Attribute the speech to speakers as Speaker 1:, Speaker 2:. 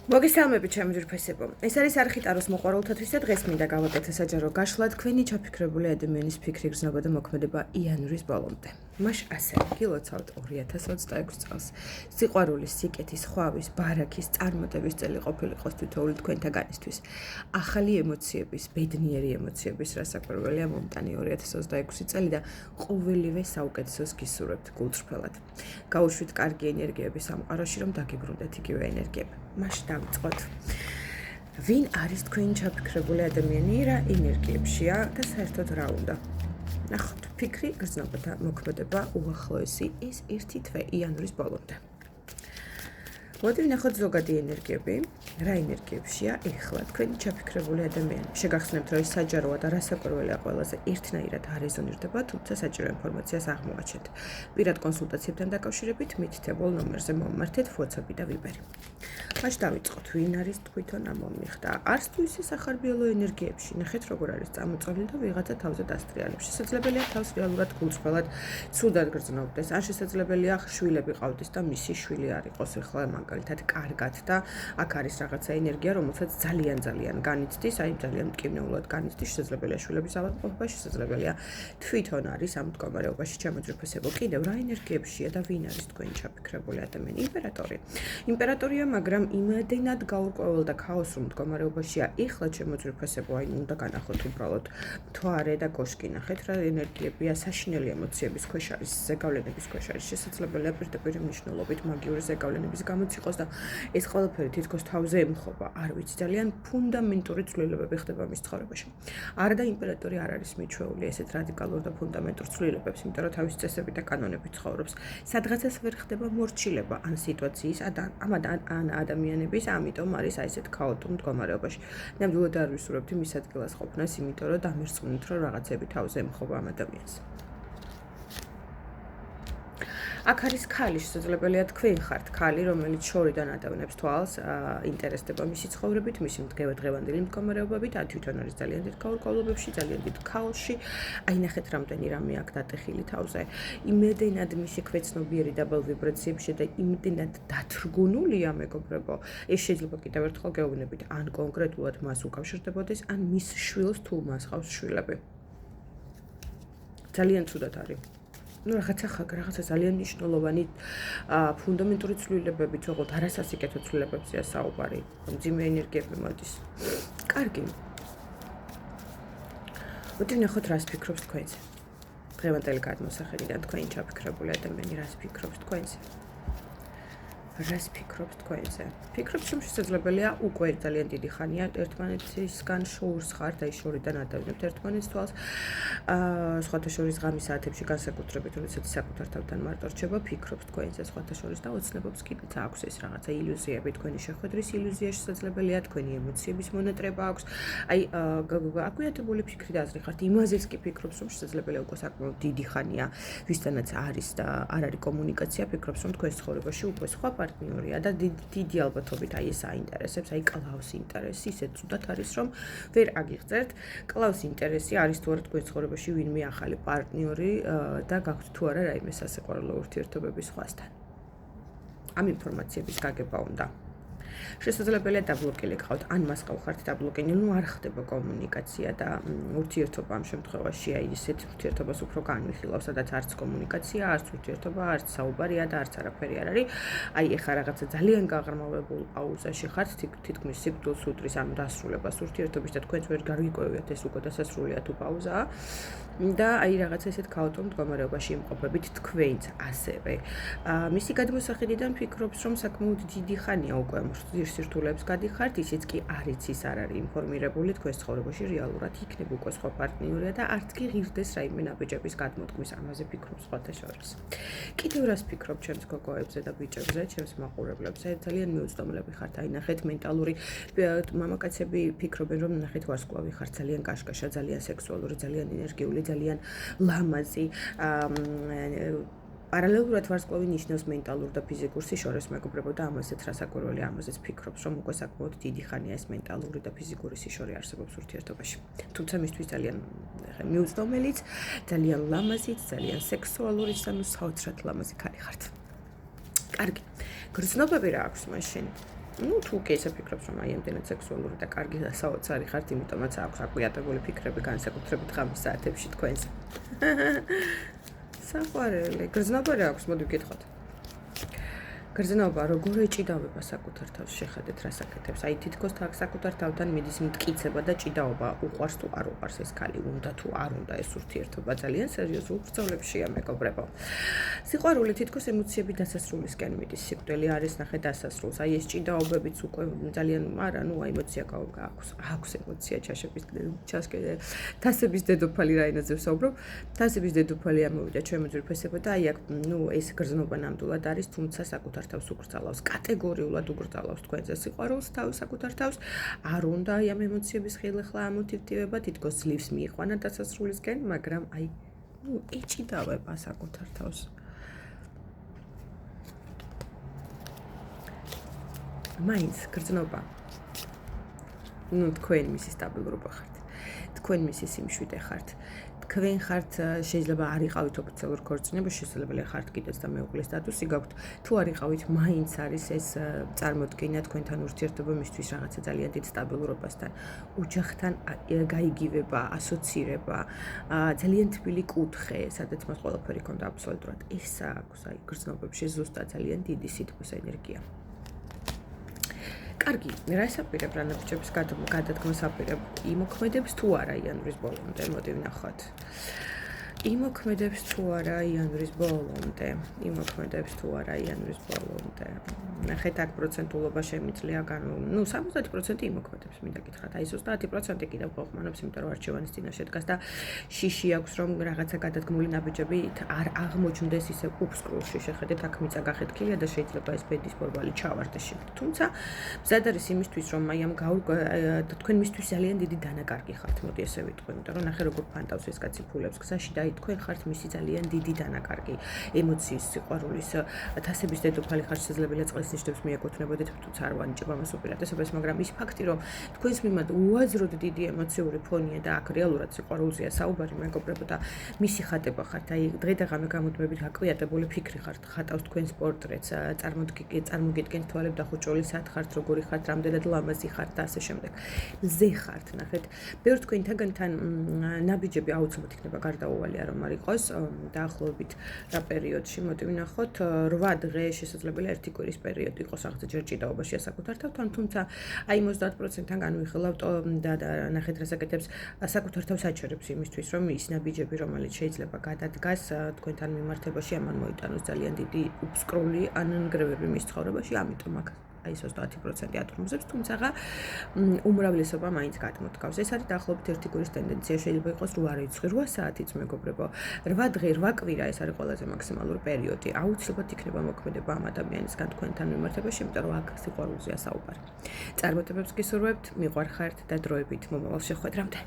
Speaker 1: მოგესალმებით ჩემი ძვირფასებო. ეს არის არხი ტაროს მოყვარულთათვის და დღეს მინდა გავაკეთე საჯარო გაშლა თქვენი ჩაფიქრებული ადამიანის ფიქრი გრძნობა და მოქმედება იანვრის ბოლომდე. მაშ ასე გილოცავთ 2026 წელს. სიყვარულის, სიკეთის, ხვავის, ბარაქის, წარმატების წელი ყოფილიყოს თითოეული თქვენთაგანისთვის. ახალი ემოციების, ბედნიერი ემოციების რასაკვირველია მომტანი 2026 წელი და ყოველივე საუკეთესოს გისურვებთ გულწრფელად. გაუშვით კარგი ენერგიები სამყაროში, რომ დაგიბრუნდეთ იგივე ენერგიები. მაშ დავიწყოთ. ვინ არის თქვენი ჩაფიქრებული ადამიანი, რა ენერგიებშია და საერთოდ რა უნდა? ნახოთ, ფიქრი, გრძნობა და მოქმედება უახლოესი ის ერთი თვე იანვრის ბოლომდე. მოდი ვნახოთ ზოგადი ენერგიები, რა ენერგიებშია ეხლა თქვენი ჩაფიქრებული ადამიანი. შეგახსენებთ, რომ ის საჯაროა და რასაკვირველია ყველაზე ერთნაირად არ რეზონირდება, თუმცა საჭირო ინფორმაციას აღმოაჩენთ. პირად კონსულტაციებთან დაკავშირებით მითითებულ ნომერზე მომმართეთ WhatsApp და Viber. მაშ დავიწყოთ, ვინ არის თვითონ ამომიხდა. არც თუ ისე სახარბიელო ენერგიებში, ნახეთ როგორ არის წამოწოლილი და ვიღაცა თავზე დასტრიალებს. შესაძლებელია თავს რეალურად გულწრფელად ცუდად გრძნობდეს, ან შესაძლებელია შვილები ყავდეს და მისი შვილი არ იყოს ეხლა მაგალითად კარგად და აქ არის რაღაცა ენერგია, რომელსაც ძალიან განიცდის, აი ძალიან მტკივნეულად განიცდის, შესაძლებელია შვილების ავადმყოფობა, შესაძლებელია თვითონ არის ამ მდგომარეობაში ჩემოძრიფესებო. კიდევ რა ენერგიებშია და ვინ არის თქვენი ჩაფიქრებული ადამიანი? იმპერატორია, მაგრამ იმედენად გაურკვეველ და ქაოსურ მდგომარეობაშია ეხლა ჩემოძრიფესებო, აი უნდა განახოთ უბრალოდ მთვარე და კოშკი, ნახეთ რა ენერგიებია, საშინელი ემოციების ქვეშ არის, ზეგავლენების ქვეშ არის, შესაძლებელია პირდაპირ მნიშვნელობით მაგიური ზეგავლენების გამოც იყოს და ეს ყველაფერი თითქოს თავზე ემხობა, არ ვიცი, ძალიან ფუნდამენტური ცვლილებები ხდება მის ცხოვრებაში. არა და იმპერატორი არ არის მიჩვეული ესეთ რადიკალურ და ფუნდამენტურ ცვლილებებს, იმიტომ რომ თავის წესებით და კანონებით ცხოვრობს. სადღაცას ვერ ხდება მორჩილება ან სიტუაციის ან ადამიანების, ამიტომ არის აი ესეთ ქაოტურ მდგომარეობაში. ნამდვილად არ ვისურვებთ მის ადგილას ყოფნას, იმიტომ რომ დამირწმუნეთ, რომ რაღაცები თავზე ემხობა ამ ადამიანს. აქ არის ქალი, შესაძლებელია თქვენ ხართ ქალი, რომელიც შორიდან ადევნებს თვალს, ინტერესდება მისი ცხოვრებით, მისი დღევანდელი მდგომარეობებით, ან თვითონ არის ძალიან დიდ გაურკვევლობებში, ძალიან დიდ ქაოსში. აი ნახეთ რამდენი რამე აქ დატეხილი თავზე. იმედენად მისი ქვეცნობიერი დაბალ ვიბრაციებში და იმედენად დათრგუნულია, მეგობრებო. ეს შეიძლება კიდევ ერთხელ გეუბნებით, ან კონკრეტულად მას უკავშირდებოდეს, ან მის შვილს თუ მას ყავს შვილები. ძალიან ცუდად არის. რაღაცა ძალიან მნიშვნელოვანი ფუნდამენტური ცვლილებები, თქო, არასასიკეთო ცვლილებებია საუბარი, მძიმე ენერგიები მოდის. კარგი. მოდი ვნახოთ, რას ფიქრობს თქვენზე. დღევანდელი გადმოსახედიდან თქვენი ჩაფიქრებული ადამიანი რას ფიქრობს თქვენზე. რას ფიქრობს თქვენზე? ფიქრობს, რომ შესაძლებელია უკვე ძალიან დიდი ხანია ერთმანეთისგან შორს ხართ, აი შორიდან ადევნებთ ერთმანეთს თვალს. სხვათა შორის ღამის საათებში განსაკუთრებით, როდესაც საკუთარ თავთან მარტო რჩება, ფიქრობს თქვენზე სხვათა შორის და ოცნებობს კიდეც აქვს ეს რაღაცა ილუზიები, თქვენი შეხვედრის ილუზია შესაძლებელია, თქვენი ემოციების მონატრება აქვს. აი აკვიატებული ფიქრი და აზრი ხართ, იმაზეც კი ფიქრობს, რომ შესაძლებელია უკვე საკმაოდ დიდი ხანია, ვისთანაც არის და არ არის კომუნიკაცია, ფიქრობს, რომ თქვენს ცხოვრებაში უკვე სხვა პარტნიორია და დიდი ალბათობით აი ეს აინტერესებს, აი კლავს ინტერესი, ისე ცუდად არის, რომ ვერ აგიღწევთ. კლავს ინტერესი არის თუ არა თქვენ ცხოვრებაში ვინმე ახალი პარტნიორი და გაქვთ თუ არა რაიმე სასიყვარულო ურთიერთობები სხვასთან. ამ ინფორმაციების გაგება უნდა. შესაძლებელია დაბლოკილი გყავთ, ან მას ყავხართ დაბლოკილი, არ ხდება კომუნიკაცია და ურთიერთობა ამ შემთხვევაში აი ისეთ ურთიერთობას უფრო განვიხილავს, სადაც არც კომუნიკაცია, არც ურთიერთობა, არც საუბარია და არც არაფერი არ არის. აი ეხა რაღაცა ძალიან გაღრმავებულ პაუზაში ხართ, თითქმის სიკვდილს უდრის, ანუ დასრულებას ურთიერთობის და თქვენც ვერ გარიკვევიათ ეს უკვე დასასრულია თუ პაუზაა. და აი რაღაცა ესეთ ქაოტურ მდგომარეობაში იმყოფებით თქვენც ასევე. მისი გადმოსახედიდან ფიქრობს, რომ საკმაოდ დიდი ხანია უკვე სირთულეებს გადიხართ, ისიც კი არ იცის, არ არის ინფორმირებული თქვენს ცხოვრებაში რეალურად იქნება უკვე სხვა პარტნიორია და არც კი ღირდეს რაიმე ნაბიჯების გადმოთქმის, ამაზე ფიქრობს სხვათა შორის. კიდევ რას ფიქრობ ჩემს გოგოებზე და ბიჭებზე, ჩემს მაყურებლებზე, ძალიან მიუწვდომლები ხართ, აი ნახეთ მენტალური მამაკაცები ფიქრობენ, რომ ნახეთ ვარსკვლავი ხართ, ძალიან კაშკაშა, ძალიან სექსუალური, ძალიან ენერგიული, ძალიან ლამაზი, პარალელურად ვარსკვლავი ნიშნავს მენტალურ და ფიზიკურ სიშორეს, მეგობრებო, და ამაზეც რასაკვირველია, ამაზეც ფიქრობს, რომ უკვე საკმაოდ დიდი ხანია ეს მენტალური და ფიზიკური სიშორე არსებობს ურთიერთობაში. თუმცა მისთვის ძალიან მიუწვდომელიც, ძალიან ლამაზიც, ძალიან სექსუალურიც, ანუ საოცრად ლამაზი ქალი ხართ. კარგი. გრძნობები რა აქვს მაშინ? ну თუ კი ესე ფიქრობს რომ აი ამდენად სექსუალური და კარგი და საოცარი ხართ, იმიტომაც აქვს აკვიატებული ფიქრები განსაკუთრებით ღამის საათებში თქვენს. საყვარელი, გრძნობა რა აქვს, მოდი ვკითხოთ. გრძნობა როგორ ეჭიდავება საკუთარ თავს, შეხედეთ რა საკეთებს. აი თითქოს საკუთარ თავთან მიდის მტკიცება და ჭიდაობა, უყვარს თუ არ უყვარს ეს ქალი, უნდა თუ არ უნდა ეს ურთიერთობა, ძალიან სერიოზულ ბრძოლებშია მეგობრებო. სიყვარული თითქოს ემოციები დასასრულისკენ მიდის, სიკვდილი არის ნახე დასასრულს. აი ეს ჭიდაობებიც უკვე ძალიან, არა, ნუ ემოცია აქვს ემოცია ჩაშების თასების დედოფალი რა ენაზე ვსაუბრობ. თასების დედოფალი ამოვიდა ჩემო ძვირფესებო და აი აქ ნუ ეს გრძნობა ნამდვილად არის, თუმცა საკუთარ თავს უკრძალავს, კატეგორიულად უკრძალავს თქვენზე სიყვარულს საკუთარ თავს, არ უნდა აი ამ ემოციების ხილახლა ამოტივტივება, თითქოს ძლივს მიიყვანა დასასრულისკენ, მაგრამ აი ნუ ეჭიდავება საკუთარ თავს. მაინც გრძნობა. ნუ თქვენ მისი სტაბილურობა ხართ. თქვენ მისი სიმშვიდე ხართ. თქვენ ხართ შეიძლება არ იყავით ოფიციალურ ქორწინებაში, შესაძლებელია ხართ კიდეც და მეუღლის სტატუსი გაქვთ. თუ არ იყავით, მაინც არის ეს წარმოდგენა თქვენთან ურთიერთობა მისთვის რაღაცა ძალიან დიდ სტაბილურობასთან, ოჯახთან გაიგივება, ასოცირება, ძალიან თბილი კუთხე, სადაც მას ყველაფერი ქონდა აბსოლუტურად. ეს აქვს აი გრძნობებში ზუსტად ძალიან დიდი სითბოს ენერგია. კარგი, რა ესაპირებ რა ნაბიჯების გადადგმას აპირებ? იმოქმედებს თუ არა იანვრის ბოლომდე, მოდი ვნახოთ. იმოქმედებს თუ არა იანვრის ბოლომდე. იმოქმედებს თუ არა იანვრის ბოლომდე. ნახეთ აქ პროცენტულობა შემიძლია ნუ 70% იმოქმედებს, მინდა გითხრათ. აი 30% კიდევ ყოყმანობს, იმიტომ რომ არჩევანის წინაშე დგას და შიში აქვს რომ რაღაცა გადადგმული ნაბიჯები არ აღმოჩნდეს ისე უფსკრულში. შეხედეთ, აქ მიწა გახეთქილია და შეიძლება ეს ბედის პორვალი ჩავარდეს. თუმცა მზად არის იმისთვის, რომ აი ამ თქვენ მისთვის ძალიან დიდი დანაკარგი ხართ, მოდი ესე ვიტყვი, იმიტომ რომ ნახე როგორ ფანტავს ეს კაცი ფულებს გზაში და თქვენ ხართ მისი ძალიან დიდი დანაკარგი ემოციის, სიყვარულის, თასების დედოფალი ხართ, შესაძლებელია წყლის ნიშნებს მიეკუთვნებოდეთ, თუმცა არ ვანიჭებ ამას უპირატესობას, მაგრამ ის ფაქტი, რომ თქვენს მიმართ უაზროდ დიდი ემოციური ფონია და აქ რეალურად სიყვარულზეა საუბარი, მეგობრებო და მისი ხატება ხართ, აი დღე და ღამე გამუდმებით აკვიატებული ფიქრი ხართ, ხატავს თქვენს პორტრეტს, წარმოგიდგენთ თვალებ დახუჭული სად ხართ, როგორი ხართ, რამდენად ლამაზი ხართ და ასე შემდეგ. მზე ხართ, ნახეთ, ბევრ თქვენთაგანთან ნაბიჯები აუცილებლად იქნება გარდაუვალია რომ არ იყოს დაახლოებით რა პერიოდში, მოდი ვნახოთ, 8 დღე შესაძლებელია 1 კვირის პერიოდი იყოს რაღაცა ჯერ ჭიდაობაში საკუთარ თავთან, თუმცა აი 50%-თან განვიხილავთ და ნახეთ რა საკეთებს, საკუთარ თავს აჩერებს იმისთვის, რომ ის ნაბიჯები, რომელიც შეიძლება გადადგას თქვენთან მიმართებაში, ამან მოიტანოს ძალიან დიდი უფსკრული ანანგრევები მის ცხოვრებაში, ამიტომ აქ აი 30% ათორმოსებს, თუმცა უმრავლესობა მაინც გადმოდგავს. ეს არის დაახლოებით 1 კვირის ტენდენცია, შეიძლება იყოს 8 საათიც, მეგობრებო. 8 დღე, 8 კვირა ეს არის ყველაზე მაქსიმალური პერიოდი. აუცილებლად იქნება მოქმედება ამ ადამიანისგან თქვენთან მიმართებაში, იმიტომ რომ აქ სიყვარულზეა საუბარი. წარმატებებს გისურვებთ, მიყვარხართ და დროებით მომავალ შეხვედრამდე.